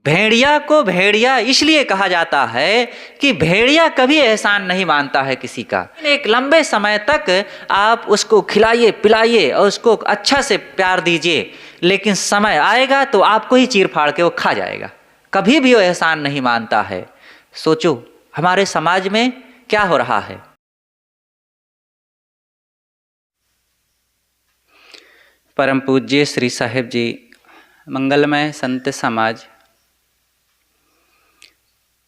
भेड़िया को भेड़िया इसलिए कहा जाता है कि भेड़िया कभी एहसान नहीं मानता है किसी का। एक लंबे समय तक आप उसको खिलाइए पिलाइए और उसको अच्छा से प्यार दीजिए, लेकिन समय आएगा तो आपको ही चीर फाड़ के वो खा जाएगा। कभी भी वो एहसान नहीं मानता है। सोचो हमारे समाज में क्या हो रहा है। परम पूज्य श्री साहिब जी, मंगलमय संत समाज,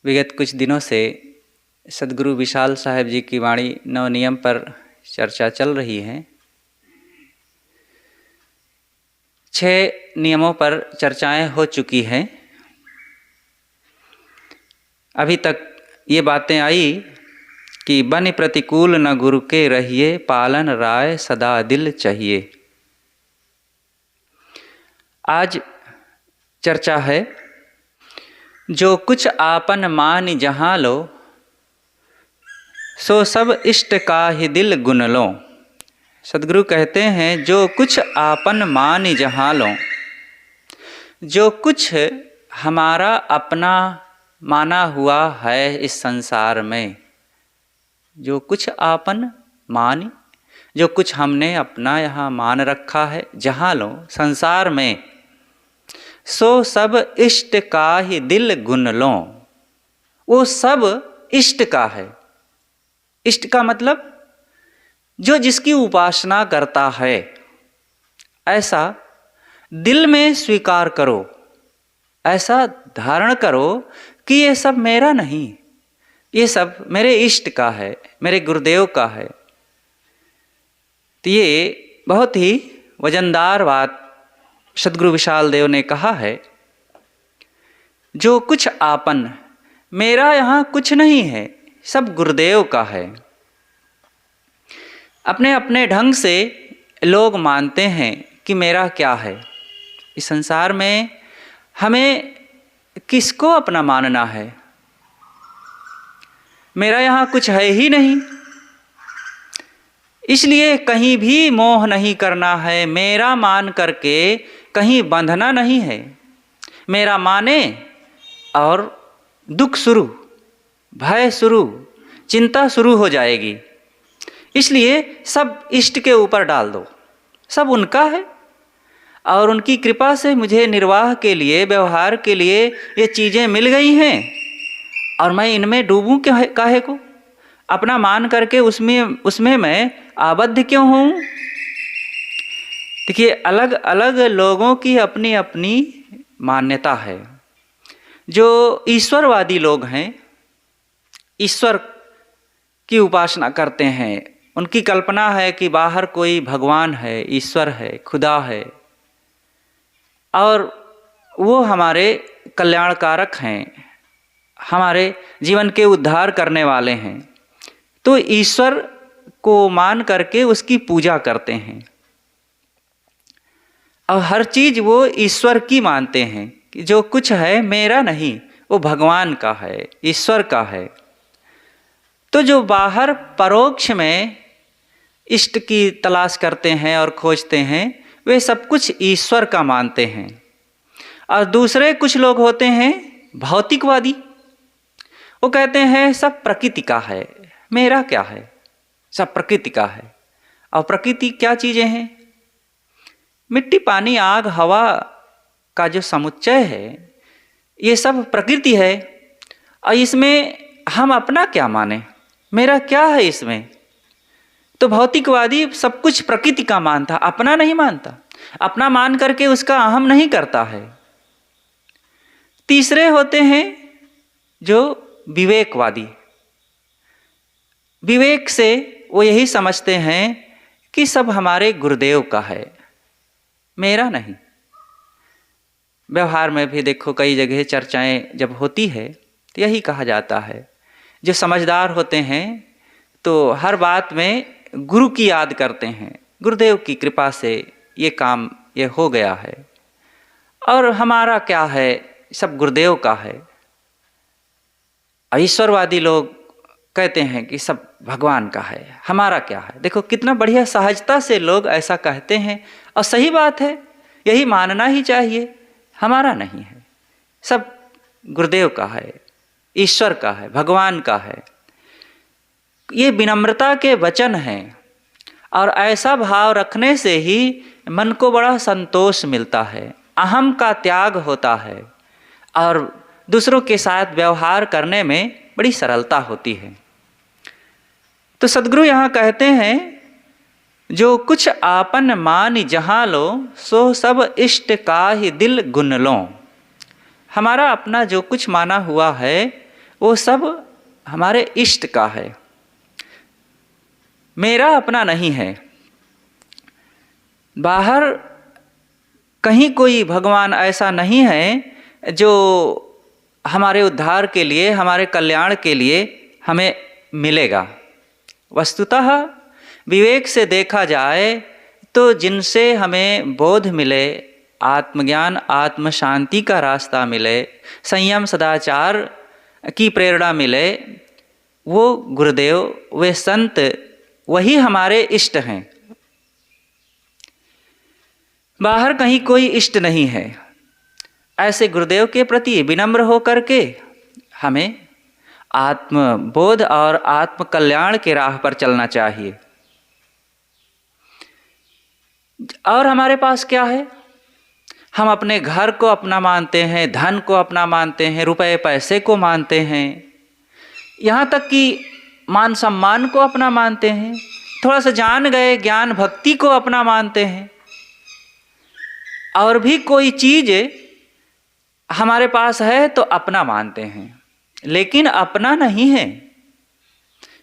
विगत कुछ दिनों से सद्गुरु विशाल साहिब जी की वाणी नवनियम पर चर्चा चल रही है। 6 नियमों पर चर्चाएं हो चुकी हैं। अभी तक ये बातें आई कि बन प्रतिकूल न गुरु के रहिए, पालन राय सदा दिल चाहिए। आज चर्चा है जो कुछ आपन मान जहाँ लो, सो सब इष्ट का ही दिल गुन लो। सद्गुरु कहते हैं जो कुछ आपन मान जहाँ लो, जो कुछ हमारा अपना माना हुआ है इस संसार में, जो कुछ आपन मान, जो कुछ हमने अपना यहाँ मान रखा है जहाँ लो संसार में, सो सब इष्ट का ही दिल गुन लो। वो सब इष्ट का है। इष्ट का मतलब जो जिसकी उपासना करता है, ऐसा दिल में स्वीकार करो, ऐसा धारण करो कि ये सब मेरा नहीं, ये सब मेरे इष्ट का है, मेरे गुरुदेव का है। तो ये बहुत ही वजनदार बात सद्गुरु विशाल देव ने कहा है। जो कुछ आपन, मेरा यहाँ कुछ नहीं है, सब गुरुदेव का है। अपने अपने ढंग से लोग मानते हैं कि मेरा क्या है। इस संसार में हमें किसको अपना मानना है? मेरा यहाँ कुछ है ही नहीं, इसलिए कहीं भी मोह नहीं करना है। मेरा मान करके कहीं बंधना नहीं है। मेरा माने और दुख शुरू, भय शुरू, चिंता शुरू हो जाएगी। इसलिए सब इष्ट के ऊपर डाल दो, सब उनका है और उनकी कृपा से मुझे निर्वाह के लिए, व्यवहार के लिए ये चीज़ें मिल गई हैं और मैं इनमें डूबूं काहे को? अपना मान करके उसमें मैं आबद्ध क्यों हूँ? देखिए, अलग अलग लोगों की अपनी अपनी मान्यता है। जो ईश्वरवादी लोग हैं, ईश्वर की उपासना करते हैं, उनकी कल्पना है कि बाहर कोई भगवान है, ईश्वर है, खुदा है और वो हमारे कल्याणकारक हैं, हमारे जीवन के उद्धार करने वाले हैं। तो ईश्वर को मान करके उसकी पूजा करते हैं और हर चीज़ वो ईश्वर की मानते हैं कि जो कुछ है मेरा नहीं, वो भगवान का है, ईश्वर का है। तो जो बाहर परोक्ष में इष्ट की तलाश करते हैं और खोजते हैं, वे सब कुछ ईश्वर का मानते हैं। और दूसरे कुछ लोग होते हैं भौतिकवादी, वो कहते हैं सब प्रकृति का है, मेरा क्या है, सब प्रकृति का है। और प्रकृति क्या चीज़ें हैं? मिट्टी, पानी, आग, हवा का जो समुच्चय है, ये सब प्रकृति है। और इसमें हम अपना क्या माने, मेरा क्या है इसमें? तो भौतिकवादी सब कुछ प्रकृति का मानता, अपना नहीं मानता, अपना मान करके उसका अहम नहीं करता है। तीसरे होते हैं जो विवेकवादी। विवेक से वो यही समझते हैं कि सब हमारे गुरुदेव का है, मेरा नहीं। व्यवहार में भी देखो कई जगह चर्चाएं जब होती है तो यही कहा जाता है। जो समझदार होते हैं तो हर बात में गुरु की याद करते हैं, गुरुदेव की कृपा से ये काम ये हो गया है और हमारा क्या है, सब गुरुदेव का है। ईश्वरवादी लोग कहते हैं कि सब भगवान का है, हमारा क्या है। देखो कितना बढ़िया सहजता से लोग ऐसा कहते हैं और सही बात है, यही मानना ही चाहिए। हमारा नहीं है, सब गुरुदेव का है, ईश्वर का है, भगवान का है। ये विनम्रता के वचन हैं और ऐसा भाव रखने से ही मन को बड़ा संतोष मिलता है, अहम का त्याग होता है और दूसरों के साथ व्यवहार करने में बड़ी सरलता होती है। तो सद्गुरु यहाँ कहते हैं, जो कुछ आपन मान जहाँ लो, सो सब इष्ट का ही दिल गुन लो। हमारा अपना जो कुछ माना हुआ है वो सब हमारे इष्ट का है, मेरा अपना नहीं है। बाहर कहीं कोई भगवान ऐसा नहीं है जो हमारे उद्धार के लिए, हमारे कल्याण के लिए हमें मिलेगा। वस्तुतः विवेक से देखा जाए तो जिनसे हमें बोध मिले, आत्मज्ञान, आत्म शांति का रास्ता मिले, संयम सदाचार की प्रेरणा मिले, वो गुरुदेव, वे संत, वही हमारे इष्ट हैं। बाहर कहीं कोई इष्ट नहीं है। ऐसे गुरुदेव के प्रति विनम्र होकर के हमें आत्मबोध और आत्म कल्याण के राह पर चलना चाहिए। और हमारे पास क्या है? हम अपने घर को अपना मानते हैं, धन को अपना मानते हैं, रुपए पैसे को मानते हैं, यहाँ तक कि मान सम्मान को अपना मानते हैं, थोड़ा सा जान गए ज्ञान भक्ति को अपना मानते हैं, और भी कोई चीज़ हमारे पास है तो अपना मानते हैं, लेकिन अपना नहीं है।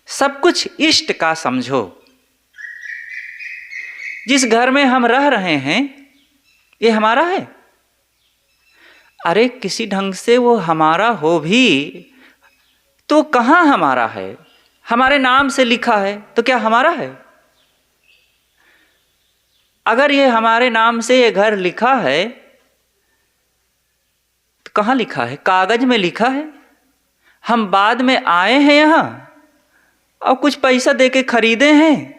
सब कुछ इष्ट का समझो। जिस घर में हम रह रहे हैं ये हमारा है। अरे किसी ढंग से वो हमारा हो भी तो कहाँ हमारा है? हमारे नाम से लिखा है तो क्या हमारा है? अगर ये हमारे नाम से ये घर लिखा है तो कहाँ लिखा है? कागज में लिखा है। हम बाद में आए हैं यहाँ और कुछ पैसा देके खरीदे हैं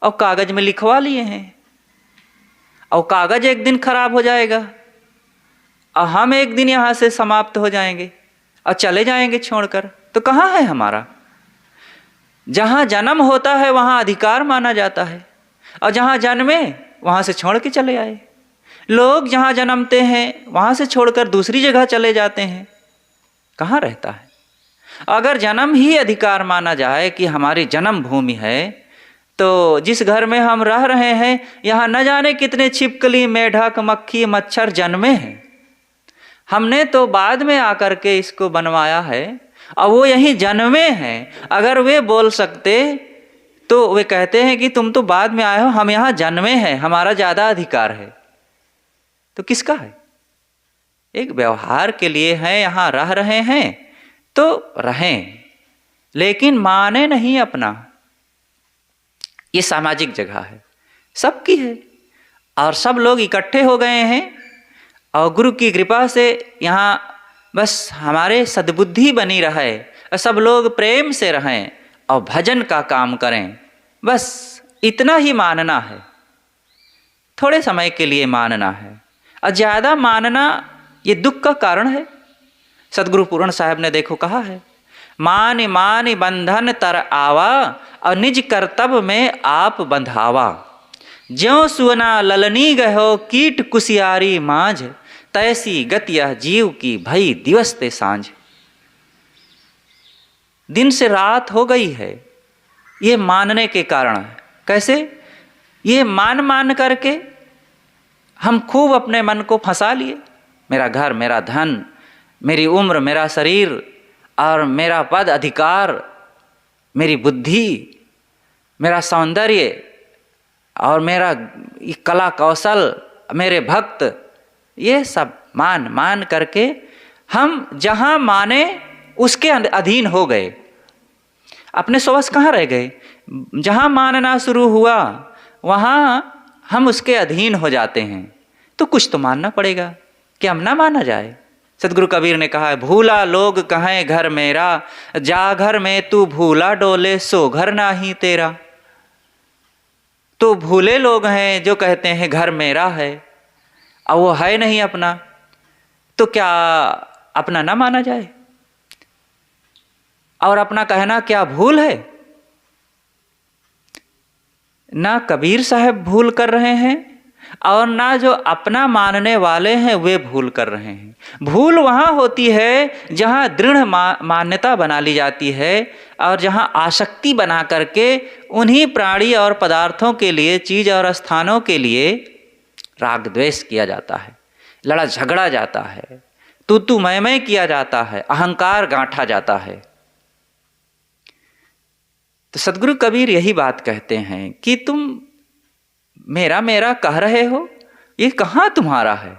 और कागज में लिखवा लिए हैं, और कागज एक दिन खराब हो जाएगा और हम एक दिन यहाँ से समाप्त हो जाएंगे और चले जाएंगे छोड़कर। तो कहाँ है हमारा? जहाँ जन्म होता है वहाँ अधिकार माना जाता है, और जहाँ जन्मे वहाँ से छोड़ के चले आए। लोग जहाँ जन्मते हैं वहाँ से छोड़कर दूसरी जगह चले जाते हैं, कहाँ रहता है? अगर जन्म ही अधिकार माना जाए कि हमारी जन्म भूमि है, तो जिस घर में हम रह रहे हैं यहाँ न जाने कितने छिपकली, मेढक, मक्खी, मच्छर जन्मे हैं। हमने तो बाद में आकर के इसको बनवाया है और वो यहीं जन्मे हैं। अगर वे बोल सकते तो वे कहते हैं कि तुम तो बाद में आए हो, हम यहाँ जन्मे हैं, हमारा ज़्यादा अधिकार है। तो किसका है? एक व्यवहार के लिए है, यहाँ रह रहे हैं तो रहें, लेकिन माने नहीं अपना। ये सामाजिक जगह है, सबकी है, और सब लोग इकट्ठे हो गए हैं और गुरु की कृपा से यहाँ बस हमारे सद्बुद्धि बनी रहे और सब लोग प्रेम से रहें और भजन का काम करें। बस इतना ही मानना है, थोड़े समय के लिए मानना है, और ज़्यादा मानना ये दुख का कारण है। सदगुरु पूर्ण साहब ने देखो कहा है, मान मान बंधन तर आवा और निज कर्तव्य में आप बंधावा। ज्यों सुवना ललनी गहो कीट कुसियारी मांझ, तैसी गति यह जीव की भई दिवस ते सांझ। दिन से रात हो गई है, ये मानने के कारण है। कैसे? ये मान करके हम खूब अपने मन को फंसा लिए। मेरा घर, मेरा धन, मेरी उम्र, मेरा शरीर और मेरा पद अधिकार, मेरी बुद्धि, मेरा सौंदर्य और मेरा कला कौशल, मेरे भक्त, ये सब मान करके हम जहाँ माने उसके अधीन हो गए। अपने स्ववश कहाँ रह गए? जहाँ मानना शुरू हुआ वहाँ हम उसके अधीन हो जाते हैं। तो कुछ तो मानना पड़ेगा कि हम ना माना जाए। सदगुरु कबीर ने कहा है, भूला लोग कहें घर मेरा, जा घर में तू भूला डोले सो घर नाही तेरा। तो भूले लोग हैं जो कहते हैं घर मेरा है और वो है नहीं अपना। तो क्या अपना न माना जाए। और अपना कहना क्या भूल है? ना कबीर साहब भूल कर रहे हैं और ना जो अपना मानने वाले हैं वे भूल कर रहे हैं। भूल वहाँ होती है जहाँ दृढ़ मान्यता बना ली जाती है और जहाँ आसक्ति बना करके उन्हीं प्राणी और पदार्थों के लिए, चीज़ और स्थानों के लिए राग द्वेष किया जाता है, लड़ा झगड़ा जाता है, तू मैं किया जाता है, अहंकार गांठा जाता है। तो सदगुरु कबीर यही बात कहते हैं कि तुम मेरा मेरा कह रहे हो, ये कहाँ तुम्हारा है?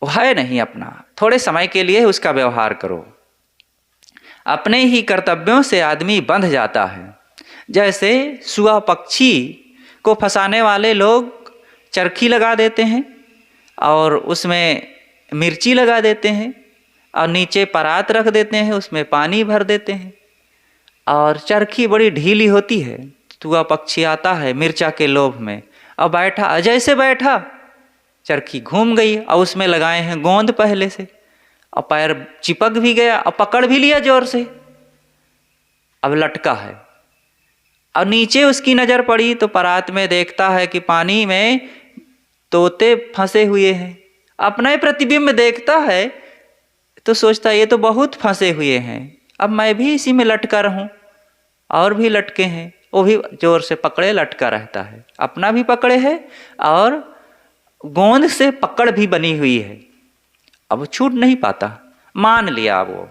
वो है नहीं अपना। थोड़े समय के लिए उसका व्यवहार करो। अपने ही कर्तव्यों से आदमी बंध जाता है। जैसे सुआ पक्षी को फंसाने वाले लोग चरखी लगा देते हैं और उसमें मिर्ची लगा देते हैं और नीचे परात रख देते हैं, उसमें पानी भर देते हैं और चरखी बड़ी ढीली होती है। सुआ पक्षी आता है मिर्चा के लोभ में और बैठा, जैसे बैठा चरखी घूम गई और उसमें लगाए हैं गोंद पहले से और पैर चिपक भी गया और पकड़ भी लिया जोर से, अब लटका है। और नीचे उसकी नज़र पड़ी तो परात में देखता है कि पानी में तोते फंसे हुए हैं। अपना प्रतिबिंब देखता है तो सोचता है ये तो बहुत फंसे हुए हैं, अब मैं भी इसी में लटका रहूं। और भी लटके हैं, वो भी जोर से पकड़े लटका रहता है, अपना भी पकड़े है और गोंद से पकड़ भी बनी हुई है, अब छूट नहीं पाता, मान लिया वो।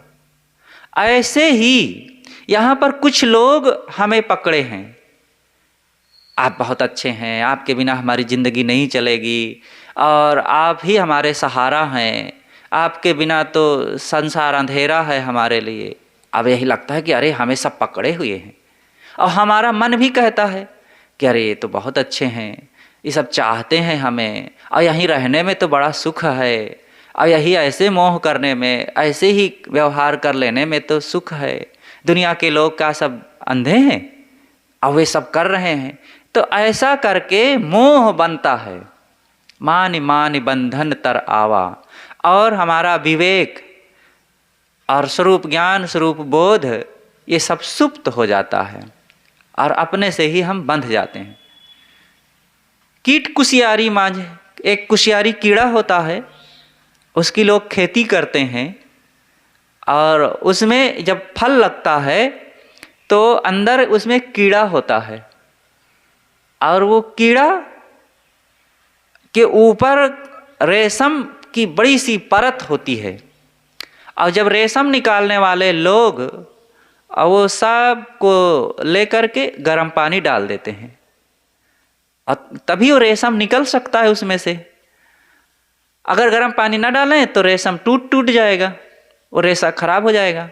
ऐसे ही यहाँ पर कुछ लोग हमें पकड़े हैं, आप बहुत अच्छे हैं, आपके बिना हमारी ज़िंदगी नहीं चलेगी और आप ही हमारे सहारा हैं, आपके बिना तो संसार अंधेरा है हमारे लिए। अब यही लगता है कि अरे हमें सब पकड़े हुए हैं और हमारा मन भी कहता है कि अरे ये तो बहुत अच्छे हैं, ये सब चाहते हैं हमें और यहीं रहने में तो बड़ा सुख है और यही ऐसे मोह करने में, ऐसे ही व्यवहार कर लेने में तो सुख है। दुनिया के लोग क्या सब अंधे हैं और वे सब कर रहे हैं? तो ऐसा करके मोह बनता है, मान मान बंधन तर आवा और हमारा विवेक और स्वरूप ज्ञान, स्वरूप बोध ये सब सुप्त हो जाता है और अपने से ही हम बंध जाते हैं। कीट कुशियारी मांझे, एक कुशियारी कीड़ा होता है, उसकी लोग खेती करते हैं और उसमें जब फल लगता है तो अंदर उसमें कीड़ा होता है और वो कीड़ा के ऊपर रेशम की बड़ी सी परत होती है और जब रेशम निकालने वाले लोग वो सब को लेकर के गर्म पानी डाल देते हैं और तभी वो रेशम निकल सकता है उसमें से। अगर गर्म पानी ना डालें तो रेशम टूट जाएगा, वो रेशा खराब हो जाएगा।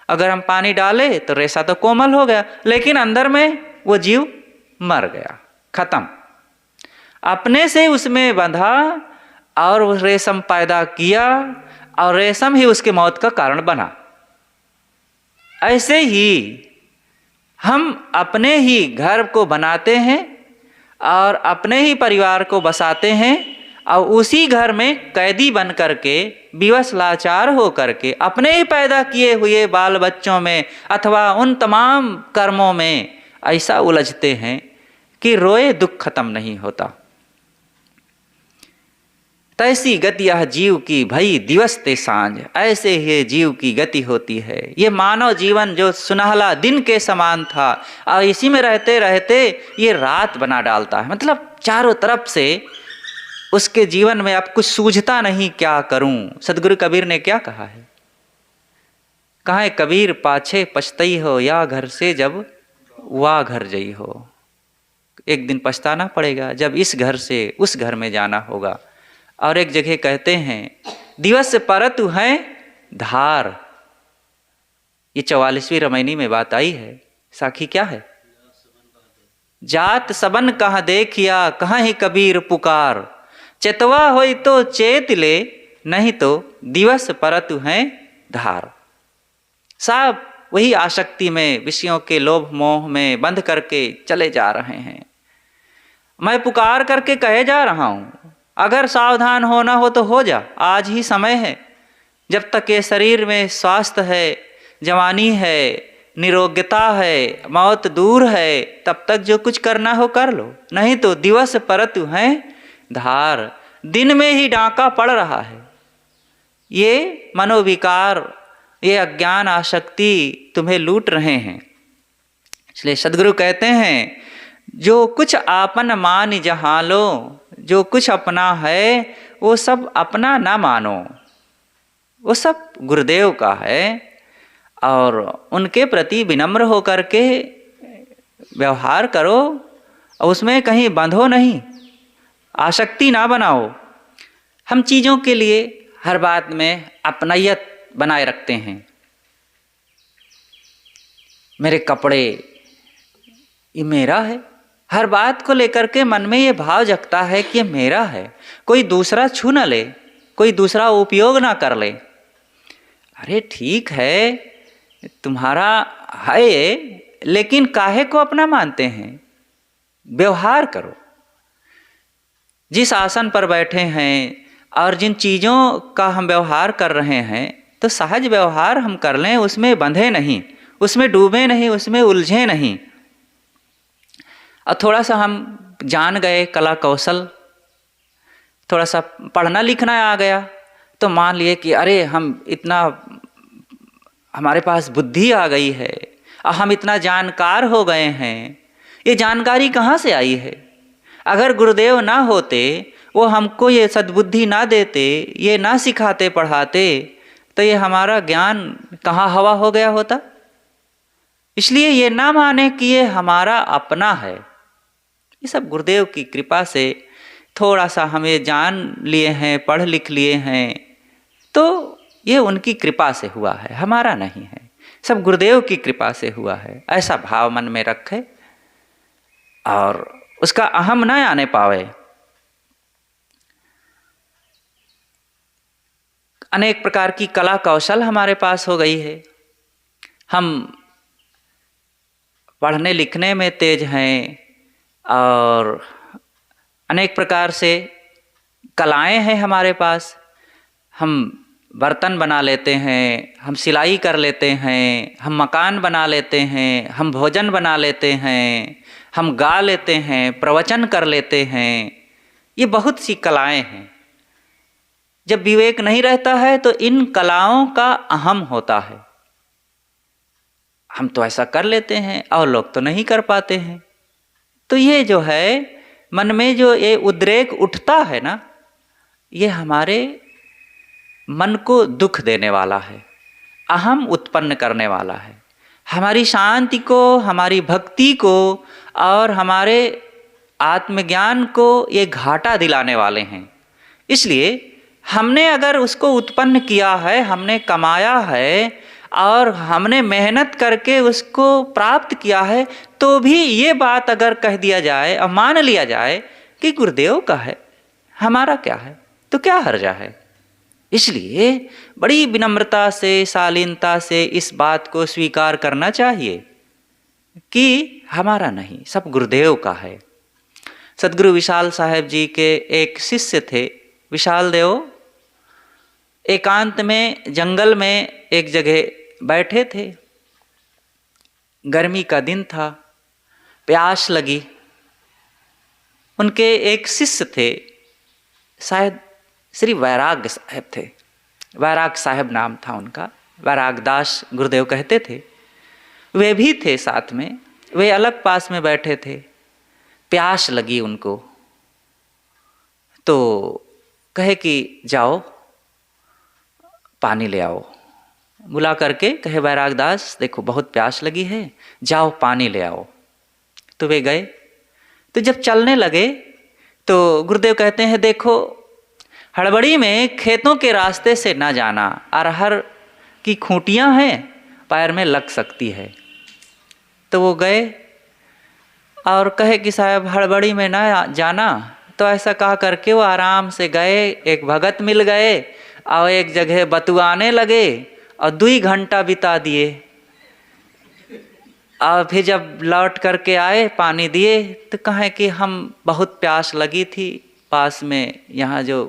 अगर हम पानी डालें तो रेशा तो कोमल हो गया, लेकिन अंदर में वो जीव मर गया, खत्म। अपने से उसमें बंधा और वो रेशम पैदा किया और रेशम ही उसके मौत का कारण बना। ऐसे ही हम अपने ही घर को बनाते हैं और अपने ही परिवार को बसाते हैं और उसी घर में कैदी बन करके, विवश लाचार हो करके अपने ही पैदा किए हुए बाल बच्चों में अथवा उन तमाम कर्मों में ऐसा उलझते हैं कि रोए दुख खत्म नहीं होता। तैसी गति यह जीव की भई दिवस ते सांझ, ऐसे ही जीव की गति होती है। ये मानव जीवन जो सुनहला दिन के समान था और इसी में रहते रहते ये रात बना डालता है। मतलब चारों तरफ से उसके जीवन में अब कुछ सूझता नहीं, क्या करूं। सदगुरु कबीर ने क्या कहा है? कहा है कबीर पाछे पछतई हो या घर से जब वा घर जई हो। एक दिन पछताना पड़ेगा जब इस घर से उस घर में जाना होगा। और एक जगह कहते हैं दिवस परतु है धार, ये 44वीं रामायणी में बात आई है। साखी क्या है? जात सबन कहाँ देखिया कहाँ ही कबीर पुकार, चेतवा होई तो चेत ले नहीं तो दिवस परतु है धार। सब वही आसक्ति में, विषयों के लोभ मोह में बंध करके चले जा रहे हैं। मैं पुकार करके कहे जा रहा हूँ अगर सावधान होना हो तो हो जा, आज ही समय है। जब तक ये शरीर में स्वास्थ्य है, जवानी है, निरोग्यता है, मौत दूर है, तब तक जो कुछ करना हो कर लो, नहीं तो दिवस परतु हैं धार, दिन में ही डांका पड़ रहा है। ये मनोविकार, ये अज्ञान आसक्ति तुम्हें लूट रहे हैं। इसलिए सद्गुरु कहते हैं जो कुछ आपन मान जहाँ लो, जो कुछ अपना है वो सब अपना ना मानो, वो सब गुरुदेव का है। और उनके प्रति विनम्र होकर के व्यवहार करो, और उसमें कहीं बंधो नहीं, आसक्ति ना बनाओ। हम चीज़ों के लिए हर बात में अपनायत बनाए रखते हैं। मेरे कपड़े ये मेरा है, हर बात को लेकर के मन में ये भाव जगता है कि ये मेरा है, कोई दूसरा छू न ले, कोई दूसरा उपयोग ना कर ले। अरे ठीक है, तुम्हारा है ये, लेकिन काहे को अपना मानते हैं? व्यवहार करो। जिस आसन पर बैठे हैं और जिन चीज़ों का हम व्यवहार कर रहे हैं, तो सहज व्यवहार हम कर लें, उसमें बंधे नहीं, उसमें डूबे नहीं, उसमें उलझे नहीं। और थोड़ा सा हम जान गए कला कौशल, थोड़ा सा पढ़ना लिखना आ गया, तो मान लिए कि अरे हम इतना, हमारे पास बुद्धि आ गई है और हम इतना जानकार हो गए हैं। ये जानकारी कहाँ से आई है? अगर गुरुदेव ना होते, वो हमको ये सद्बुद्धि ना देते, ये ना सिखाते पढ़ाते, तो ये हमारा ज्ञान कहाँ हवा हो गया होता। इसलिए ये ना माने कि ये हमारा अपना है। ये सब गुरुदेव की कृपा से थोड़ा सा हम ये जान लिए हैं, पढ़ लिख लिए हैं, तो ये उनकी कृपा से हुआ है, हमारा नहीं है, सब गुरुदेव की कृपा से हुआ है। ऐसा भाव मन में रखे और उसका अहम न आने पावे। अनेक प्रकार की कला कौशल हमारे पास हो गई है, हम पढ़ने लिखने में तेज हैं और अनेक प्रकार से कलाएं हैं हमारे पास। हम बर्तन बना लेते हैं, हम सिलाई कर लेते हैं, हम मकान बना लेते हैं, हम भोजन बना लेते हैं, हम गा लेते हैं, प्रवचन कर लेते हैं। ये बहुत सी कलाएं हैं। जब विवेक नहीं रहता है तो इन कलाओं का अहम होता है। हम तो ऐसा कर लेते हैं और लोग तो नहीं कर पाते हैं। तो ये जो है मन में जो ये उद्रेक उठता है ना, ये हमारे मन को दुख देने वाला है, अहम उत्पन्न करने वाला है, हमारी शांति को, हमारी भक्ति को और हमारे आत्मज्ञान को ये घाटा दिलाने वाले हैं। इसलिए हमने अगर उसको उत्पन्न किया है, हमने कमाया है और हमने मेहनत करके उसको प्राप्त किया है, तो भी ये बात अगर कह दिया जाए और मान लिया जाए कि गुरुदेव का है, हमारा क्या है, तो क्या हर्जा है। इसलिए बड़ी विनम्रता से, शालीनता से इस बात को स्वीकार करना चाहिए कि हमारा नहीं, सब गुरुदेव का है। सद्गुरु विशाल साहेब जी के एक शिष्य थे, विशाल देव, एकांत में जंगल में एक जगह बैठे थे। गर्मी का दिन था, प्यास लगी। उनके एक शिष्य थे, शायद श्री वैराग साहेब थे, वैराग साहेब नाम था उनका, वैराग दास गुरुदेव कहते थे। वे भी थे साथ में, वे अलग पास में बैठे थे। प्यास लगी उनको, तो कहे कि जाओ पानी ले आओ। बुला करके कहे वैराग दास देखो बहुत प्यास लगी है, जाओ पानी ले आओ। तो वे गए। तो जब चलने लगे तो गुरुदेव कहते हैं देखो हड़बड़ी में खेतों के रास्ते से ना जाना, अरहर की खूंटियाँ हैं, पैर में लग सकती है। तो वो गए और कहे कि साहब हड़बड़ी में ना जाना। तो ऐसा कहा करके वो आराम से गए, एक भगत मिल गए और एक जगह बतुआने लगे और 2 घंटा बिता दिए। और फिर जब लौट करके आए, पानी दिए, तो कहें कि हम बहुत प्यास लगी थी, पास में यहाँ जो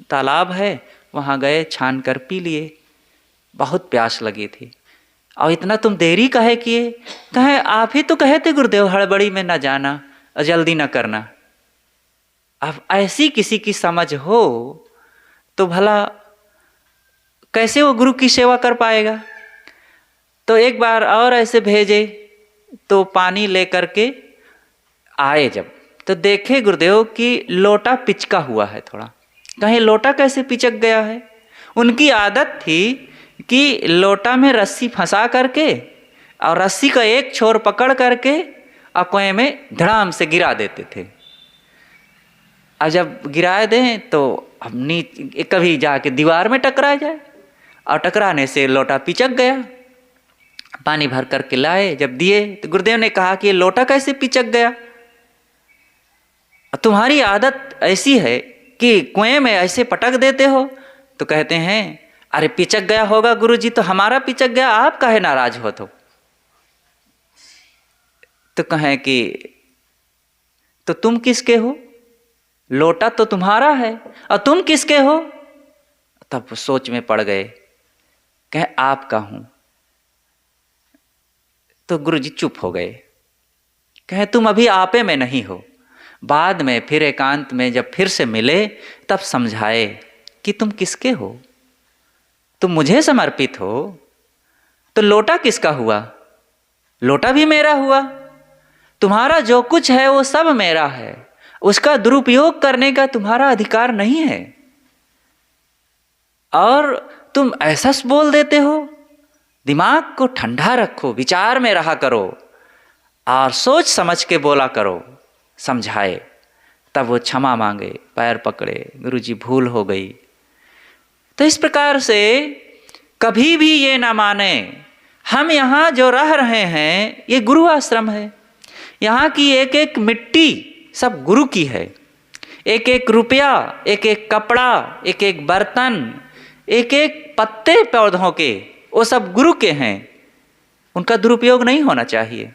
तालाब है वहाँ गए, छान कर पी लिए। बहुत प्यास लगी थी। और इतना तुम देरी काहे किए? कहे आप ही तो कहे थे गुरुदेव हड़बड़ी में न जाना और जल्दी न करना। अब ऐसी किसी की समझ हो तो भला कैसे वो गुरु की सेवा कर पाएगा। तो एक बार और ऐसे भेजे तो पानी लेकर के आए, जब तो देखे गुरुदेव कि लोटा पिचका हुआ है थोड़ा। कहीं लोटा कैसे पिचक गया है? उनकी आदत थी कि लोटा में रस्सी फंसा करके और रस्सी का एक छोर पकड़ करके और कुएं में धड़ाम से गिरा देते थे। और जब गिरा दें तो हम कभी जाके दीवार में टकरा जाए, और टकराने से लोटा पिचक गया। पानी भर करके लाए, जब दिए तो गुरुदेव ने कहा कि ये लोटा कैसे पिचक गया? तुम्हारी आदत ऐसी है कि कुएं में ऐसे पटक देते हो। तो कहते हैं अरे पिचक गया होगा गुरुजी, तो हमारा पिचक गया, आप काहे नाराज हो? तो कहें कि तो तुम किसके हो? लोटा तो तुम्हारा है और तुम किसके हो? तब सोच में पड़ गए, कहे आपका हूं। तो गुरुजी चुप हो गए, कहे तुम अभी आपे में नहीं हो। बाद में फिर एकांत में जब फिर से मिले तब समझाए कि तुम किसके हो, तुम मुझे समर्पित हो। तो लोटा किसका हुआ? लोटा भी मेरा हुआ। तुम्हारा जो कुछ है वो सब मेरा है, उसका दुरुपयोग करने का तुम्हारा अधिकार नहीं है। और तुम ऐसा बोल देते हो। दिमाग को ठंडा रखो, विचार में रहा करो और सोच समझ के बोला करो। समझाए, तब वो क्षमा मांगे, पैर पकड़े, गुरुजी भूल हो गई। तो इस प्रकार से कभी भी ये ना माने, हम यहाँ जो रह रहे हैं ये गुरु आश्रम है। यहाँ की एक एक मिट्टी सब गुरु की है। एक एक रुपया, एक एक कपड़ा, एक एक बर्तन, एक एक पत्ते पौधों के, वो सब गुरु के हैं। उनका दुरुपयोग नहीं होना चाहिए।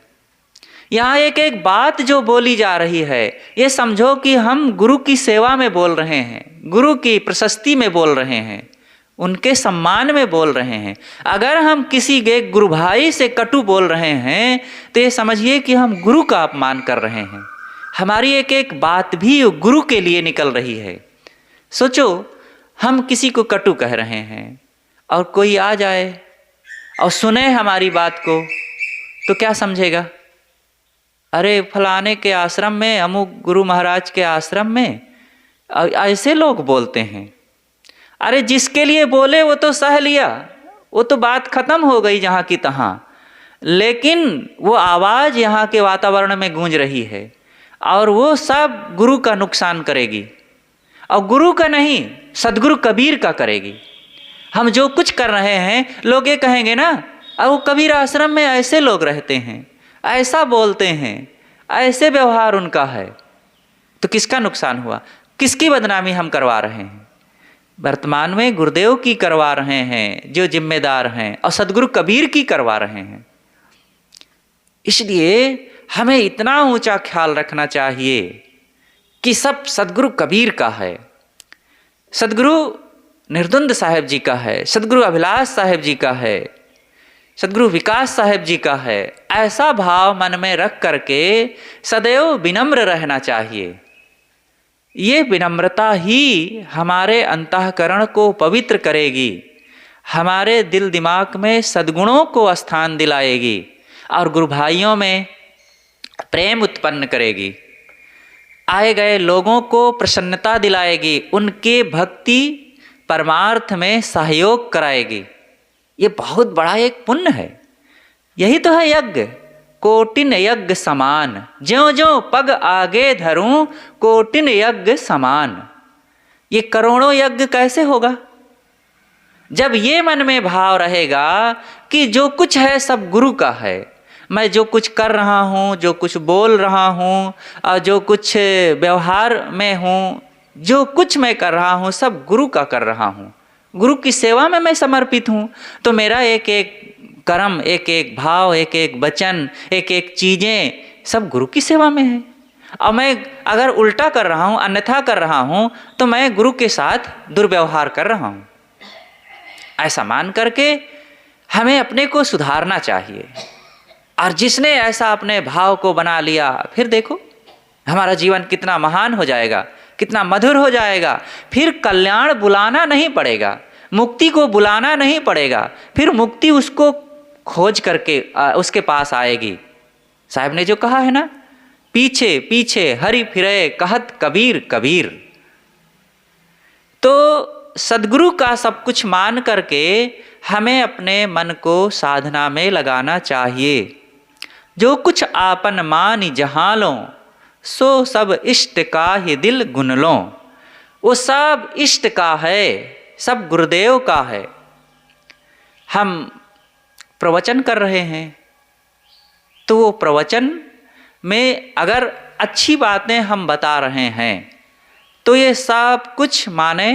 यहाँ एक एक बात जो बोली जा रही है, ये समझो कि हम गुरु की सेवा में बोल रहे हैं, गुरु की प्रशस्ति में बोल रहे हैं, उनके सम्मान में बोल रहे हैं। अगर हम किसी के गुरु भाई से कटु बोल रहे हैं तो ये समझिए कि हम गुरु का अपमान कर रहे हैं। हमारी एक एक बात भी गुरु के लिए निकल रही है। सोचो, हम किसी को कटु कह रहे हैं और कोई आ जाए और सुने हमारी बात को तो क्या समझेगा? अरे फलाने के आश्रम में, अमुक गुरु महाराज के आश्रम में ऐसे लोग बोलते हैं। अरे जिसके लिए बोले वो तो सह लिया, वो तो बात खत्म हो गई जहाँ की तहाँ। लेकिन वो आवाज़ यहाँ के वातावरण में गूंज रही है और वो सब गुरु का नुकसान करेगी, और गुरु का नहीं, सदगुरु कबीर का करेगी। हम जो कुछ कर रहे हैं, लोग ये कहेंगे ना, अब वो कबीर आश्रम में ऐसे लोग रहते हैं, ऐसा बोलते हैं, ऐसे व्यवहार उनका है। तो किसका नुकसान हुआ? किसकी बदनामी हम करवा रहे हैं? वर्तमान में गुरुदेव की करवा रहे हैं जो जिम्मेदार हैं, और सदगुरु कबीर की करवा रहे हैं। इसलिए हमें इतना ऊंचा ख्याल रखना चाहिए कि सब सदगुरु कबीर का है, सदगुरु निर्द्वंद साहेब जी का है, सदगुरु अभिलाष साहेब जी का है, सदगुरु विकास साहेब जी का है। ऐसा भाव मन में रख करके सदैव विनम्र रहना चाहिए। ये विनम्रता ही हमारे अंतःकरण को पवित्र करेगी, हमारे दिल दिमाग में सद्गुणों को स्थान दिलाएगी और गुरु भाइयों में प्रेम उत्पन्न करेगी। आए गए लोगों को प्रसन्नता दिलाएगी, उनके भक्ति परमार्थ में सहयोग कराएगी। ये बहुत बड़ा एक पुण्य है। यही तो है यज्ञ, कोटिन यज्ञ समान, ज्यों ज्यों पग आगे धरूं कोटिन यज्ञ समान। ये करोड़ों यज्ञ कैसे होगा? जब ये मन में भाव रहेगा कि जो कुछ है सब गुरु का है, मैं जो कुछ कर रहा हूँ, जो कुछ बोल रहा हूँ और जो कुछ व्यवहार में हूँ, जो कुछ मैं कर रहा हूँ सब गुरु का कर रहा हूँ, गुरु की सेवा में मैं समर्पित हूँ, तो मेरा एक एक कर्म, एक एक भाव, एक एक वचन, एक एक चीज़ें सब गुरु की सेवा में है। और मैं अगर उल्टा कर रहा हूँ, अन्यथा कर रहा हूँ, तो मैं गुरु के साथ दुर्व्यवहार कर रहा हूँ। ऐसा मान करके हमें अपने को सुधारना चाहिए। और जिसने ऐसा अपने भाव को बना लिया, फिर देखो हमारा जीवन कितना महान हो जाएगा, कितना मधुर हो जाएगा। फिर कल्याण बुलाना नहीं पड़ेगा, मुक्ति को बुलाना नहीं पड़ेगा, फिर मुक्ति उसको खोज करके उसके पास आएगी। साहब ने जो कहा है ना, पीछे पीछे हरि फिरे कहत कबीर कबीर। तो सद्गुरु का सब कुछ मान करके हमें अपने मन को साधना में लगाना चाहिए। जो कुछ आपन मानि जहाँ लो, सो सब इष्ट का ही दिल गुन लो। वो सब इष्ट का है, सब गुरुदेव का है। हम प्रवचन कर रहे हैं, तो वो प्रवचन में अगर अच्छी बातें हम बता रहे हैं, तो ये सब कुछ माने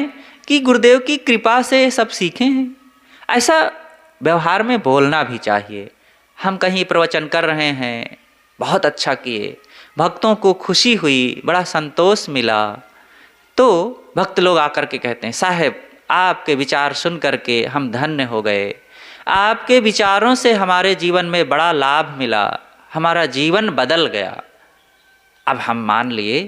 कि गुरुदेव की कृपा से सब सीखे हैं। ऐसा व्यवहार में बोलना भी चाहिए। हम कहीं प्रवचन कर रहे हैं, बहुत अच्छा किए, भक्तों को खुशी हुई, बड़ा संतोष मिला, तो भक्त लोग आकर के कहते हैं, साहब आपके विचार सुन करके हम धन्य हो गए, आपके विचारों से हमारे जीवन में बड़ा लाभ मिला, हमारा जीवन बदल गया। अब हम मान लिए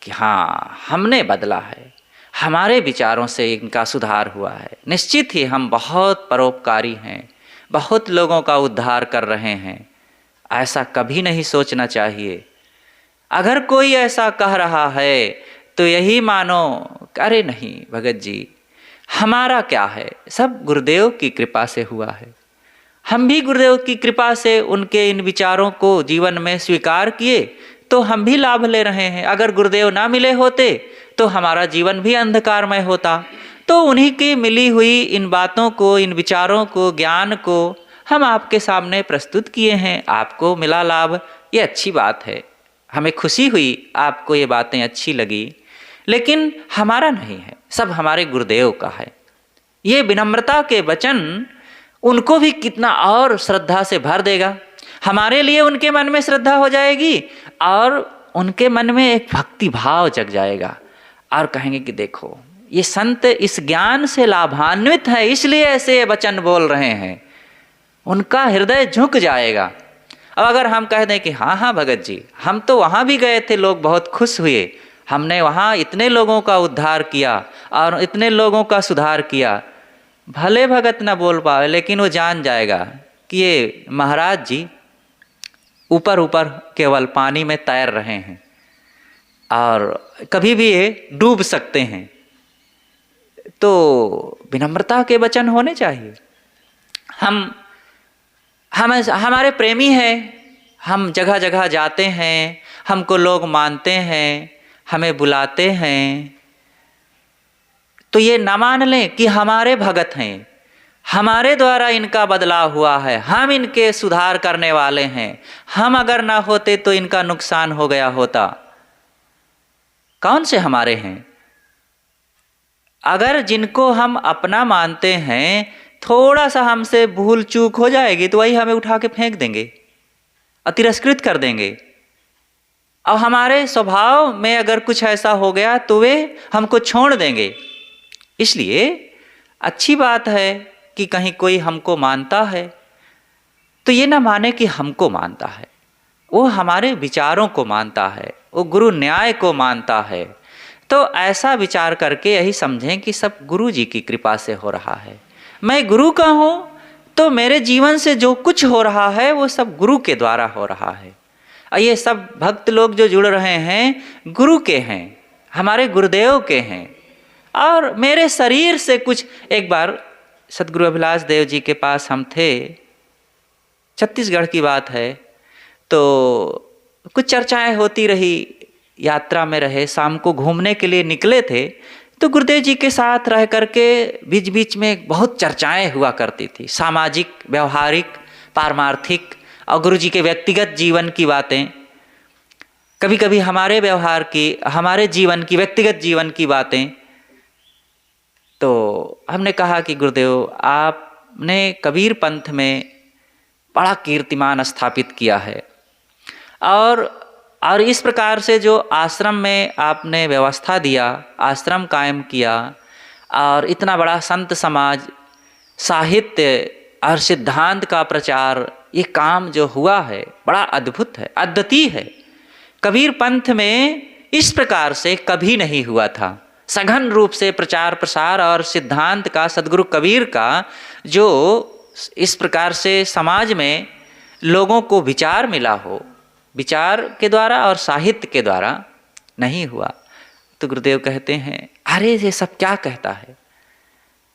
कि हाँ, हमने बदला है, हमारे विचारों से इनका सुधार हुआ है। निश्चित ही हम बहुत परोपकारी हैं, बहुत लोगों का उद्धार कर रहे हैं। ऐसा कभी नहीं सोचना चाहिए। अगर कोई ऐसा कह रहा है तो यही मानो, अरे नहीं भगत जी, हमारा क्या है, सब गुरुदेव की कृपा से हुआ है। हम भी गुरुदेव की कृपा से उनके इन विचारों को जीवन में स्वीकार किए, तो हम भी लाभ ले रहे हैं। अगर गुरुदेव ना मिले होते तो हमारा जीवन भी अंधकारमय होता। तो उन्हीं की मिली हुई इन बातों को, इन विचारों को, ज्ञान को हम आपके सामने प्रस्तुत किए हैं। आपको मिला लाभ, ये अच्छी बात है, हमें खुशी हुई, आपको ये बातें अच्छी लगी, लेकिन हमारा नहीं है, सब हमारे गुरुदेव का है। ये विनम्रता के वचन उनको भी कितना और श्रद्धा से भर देगा। हमारे लिए उनके मन में श्रद्धा हो जाएगी और उनके मन में एक भक्ति भाव जग जाएगा, और कहेंगे कि देखो ये संत इस ज्ञान से लाभान्वित है, इसलिए ऐसे ये वचन बोल रहे हैं। उनका हृदय झुक जाएगा। अब अगर हम कह दें कि हाँ हाँ भगत जी, हम तो वहाँ भी गए थे, लोग बहुत खुश हुए, हमने वहाँ इतने लोगों का उद्धार किया और इतने लोगों का सुधार किया, भले भगत न बोल पाए, लेकिन वो जान जाएगा कि ये महाराज जी ऊपर ऊपर केवल पानी में तैर रहे हैं और कभी भी ये डूब सकते हैं। तो विनम्रता के वचन होने चाहिए। हम हमारे प्रेमी हैं, हम जगह जगह जाते हैं, हमको लोग मानते हैं, हमें बुलाते हैं, तो ये न मान लें कि हमारे भगत हैं, हमारे द्वारा इनका बदलाव हुआ है, हम इनके सुधार करने वाले हैं, हम अगर ना होते तो इनका नुकसान हो गया होता। कौन से हमारे हैं? अगर जिनको हम अपना मानते हैं, थोड़ा सा हमसे भूल चूक हो जाएगी तो वही हमें उठा के फेंक देंगे और तिरस्कृत कर देंगे। अब हमारे स्वभाव में अगर कुछ ऐसा हो गया तो वे हमको छोड़ देंगे। इसलिए अच्छी बात है कि कहीं कोई हमको मानता है तो ये ना माने कि हमको मानता है, वो हमारे विचारों को मानता है, वो गुरु न्याय को मानता है। तो ऐसा विचार करके यही समझें कि सब गुरु जी की कृपा से हो रहा है। मैं गुरु का हूँ तो मेरे जीवन से जो कुछ हो रहा है वो सब गुरु के द्वारा हो रहा है। और ये सब भक्त लोग जो जुड़ रहे हैं गुरु के हैं, हमारे गुरुदेव के हैं। और मेरे शरीर से कुछ, एक बार सतगुरु अभिलाष देव जी के पास हम थे, छत्तीसगढ़ की बात है, तो कुछ चर्चाएं होती रही, यात्रा में रहे, शाम को घूमने के लिए निकले थे, तो गुरुदेव जी के साथ रह करके बीच बीच में बहुत चर्चाएं हुआ करती थी, सामाजिक, व्यवहारिक, पारमार्थिक और गुरु जी के व्यक्तिगत जीवन की बातें, कभी कभी हमारे व्यवहार की, हमारे जीवन की, व्यक्तिगत जीवन की बातें। तो हमने कहा कि गुरुदेव आपने कबीर पंथ में बड़ा कीर्तिमान स्थापित किया है और और इस प्रकार से जो आश्रम में आपने व्यवस्था दिया, आश्रम कायम किया, और इतना बड़ा संत समाज, साहित्य और सिद्धांत का प्रचार, ये काम जो हुआ है बड़ा अद्भुत है, अद्वितीय है। कबीर पंथ में इस प्रकार से कभी नहीं हुआ था। सघन रूप से प्रचार प्रसार और सिद्धांत का, सदगुरु कबीर का जो इस प्रकार से समाज में लोगों को विचार मिला हो, विचार के द्वारा और साहित्य के द्वारा नहीं हुआ। तो गुरुदेव कहते हैं, अरे ये सब क्या कहता है,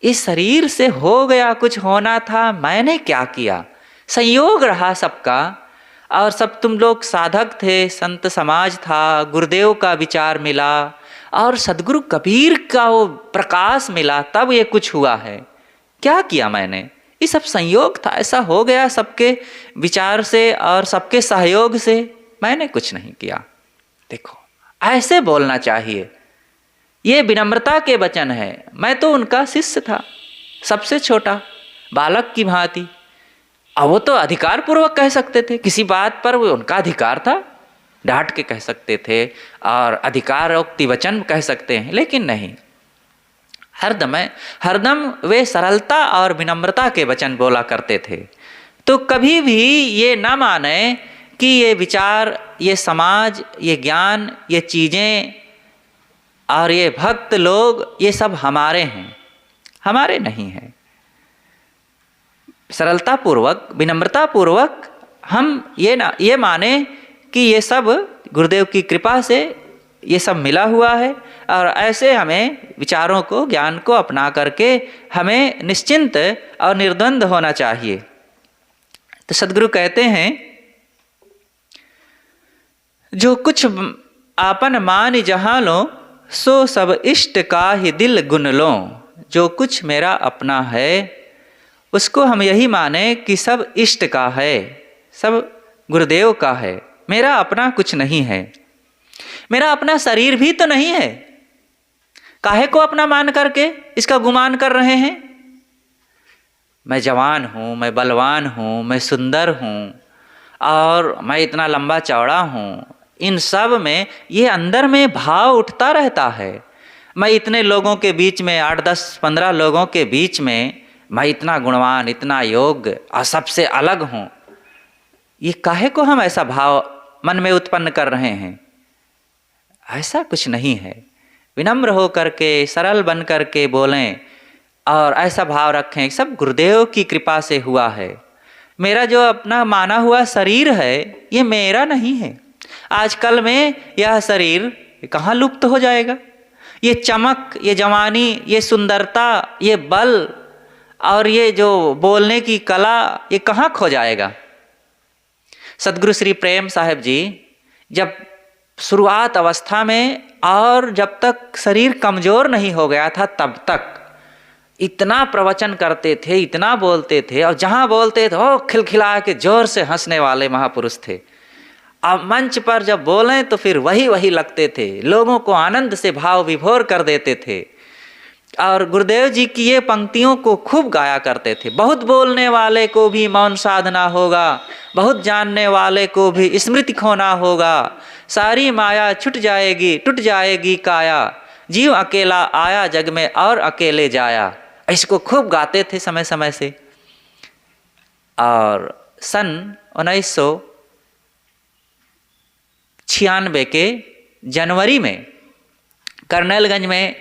इस शरीर से हो गया, कुछ होना था, मैंने क्या किया, संयोग रहा सबका, और सब तुम लोग साधक थे, संत समाज था, गुरुदेव का विचार मिला और सदगुरु कबीर का वो प्रकाश मिला, तब ये कुछ हुआ है। क्या किया मैंने, ये सब संयोग था, ऐसा हो गया सबके विचार से और सबके सहयोग से, मैंने कुछ नहीं किया। देखो, ऐसे बोलना चाहिए। ये विनम्रता के वचन है। मैं तो उनका शिष्य था, सबसे छोटा, बालक की भांति। अब वो तो अधिकार पूर्वक कह सकते थे, किसी बात पर वो उनका अधिकार था, डांट के कह सकते थे और अधिकारोक्ति वचन कह सकते हैं, लेकिन नहीं, हरदम वे सरलता और विनम्रता के वचन बोला करते थे। तो कभी भी ये ना माने कि ये विचार, ये समाज, ये ज्ञान, ये चीज़ें और ये भक्त लोग, ये सब हमारे हैं, हमारे नहीं हैं। सरलता पूर्वक, विनम्रता पूर्वक हम ये माने कि ये सब गुरुदेव की कृपा से ये सब मिला हुआ है, और ऐसे हमें विचारों को, ज्ञान को अपना करके हमें निश्चिंत और निर्द्वंद होना चाहिए। तो सदगुरु कहते हैं, जो कुछ आपन मान जहाँ लो, सो सब इष्ट का ही दिल गुन लो। जो कुछ मेरा अपना है, उसको हम यही माने कि सब इष्ट का है, सब गुरुदेव का है, मेरा अपना कुछ नहीं है। मेरा अपना शरीर भी तो नहीं है, काहे को अपना मान करके इसका गुमान कर रहे हैं। मैं जवान हूँ, मैं बलवान हूँ, मैं सुंदर हूँ और मैं इतना लंबा चौड़ा हूँ, इन सब में ये अंदर में भाव उठता रहता है। मैं इतने लोगों के बीच में, 8, 10, 15 लोगों के बीच में मैं इतना गुणवान, इतना योग्य और सबसे अलग हूँ। ये काहे को हम ऐसा भाव मन में उत्पन्न कर रहे हैं? ऐसा कुछ नहीं है। विनम्र हो करके, सरल बन करके बोलें और ऐसा भाव रखें, सब गुरुदेव की कृपा से हुआ है। मेरा जो अपना माना हुआ शरीर है, ये मेरा नहीं है। आजकल में यह शरीर कहाँ लुप्त हो जाएगा? ये चमक, ये जवानी, ये सुंदरता, ये बल और ये जो बोलने की कला, ये कहाँ खो जाएगा? सदगुरु श्री प्रेम साहिब जी जब शुरुआत अवस्था में और जब तक शरीर कमज़ोर नहीं हो गया था, तब तक इतना प्रवचन करते थे, इतना बोलते थे, और जहाँ बोलते थे वो खिलखिला के जोर से हंसने वाले महापुरुष थे। अब मंच पर जब बोलें तो फिर वही लगते थे, लोगों को आनंद से भाव विभोर कर देते थे और गुरुदेव जी की ये पंक्तियों को खूब गाया करते थे। बहुत बोलने वाले को भी मौन साधना होगा, बहुत जानने वाले को भी स्मृति खोना होगा, सारी माया छूट जाएगी, टूट जाएगी काया, जीव अकेला आया जग में और अकेले जाया। इसको खूब गाते थे समय समय से। और सन 1996 के जनवरी में करनेलगंज में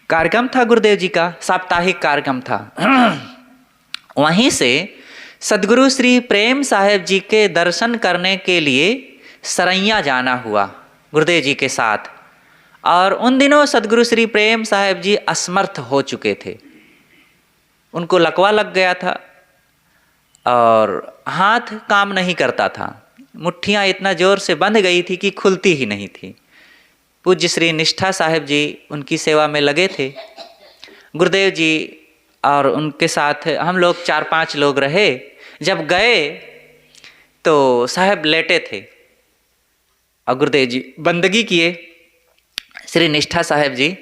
कार्यक्रम था, गुरुदेव जी का साप्ताहिक कार्यक्रम था। वहीं से सदगुरु श्री प्रेम साहिब जी के दर्शन करने के लिए सरैया जाना हुआ गुरुदेव जी के साथ। और उन दिनों सदगुरु श्री प्रेम साहिब जी असमर्थ हो चुके थे, उनको लकवा लग गया था और हाथ काम नहीं करता था, मुट्ठियाँ इतना जोर से बंध गई थी कि खुलती ही नहीं थी। पूज्य श्री निष्ठा साहिब जी उनकी सेवा में लगे थे। गुरुदेव जी और उनके साथ हम लोग 4-5 लोग रहे। जब गए तो साहब लेटे थे और गुरुदेव जी बंदगी किए। श्री निष्ठा साहब जी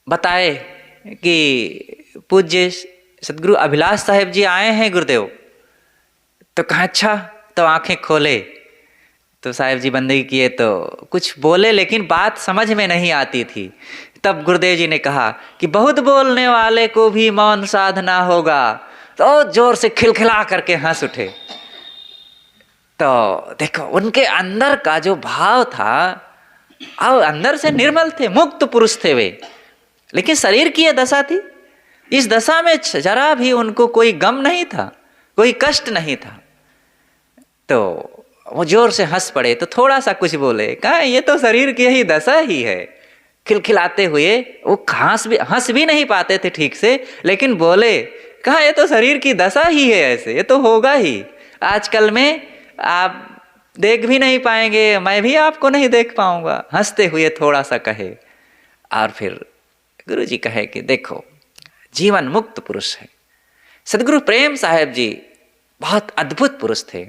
बताए कि पूज्य सदगुरु अभिलाष साहब जी आए हैं गुरुदेव। तो कहा अच्छा, तो आंखें खोले तो साहिब जी बंदगी किए तो कुछ बोले, लेकिन बात समझ में नहीं आती थी। तब गुरुदेव जी ने कहा कि बहुत बोलने वाले को भी मौन साधना होगा। तो जोर से खिलखिला करके हंस उठे। तो देखो उनके अंदर का जो भाव था, और अंदर से निर्मल थे, मुक्त पुरुष थे वे, लेकिन शरीर की यह दशा थी। इस दशा में जरा भी उनको कोई गम नहीं था, कोई कष्ट नहीं था। तो वो जोर से हंस पड़े। तो थोड़ा सा कुछ बोले, कहा ये तो शरीर की ही दशा ही है। खिलखिलाते हुए वो हंस भी नहीं पाते थे ठीक से, लेकिन बोले, कहा ये तो शरीर की दशा ही है, ऐसे ये तो होगा ही। आजकल में आप देख भी नहीं पाएंगे, मैं भी आपको नहीं देख पाऊंगा। हंसते हुए थोड़ा सा कहे, और फिर गुरु जी कहे कि देखो जीवन मुक्त पुरुष है। सदगुरु प्रेम साहिब जी बहुत अद्भुत पुरुष थे।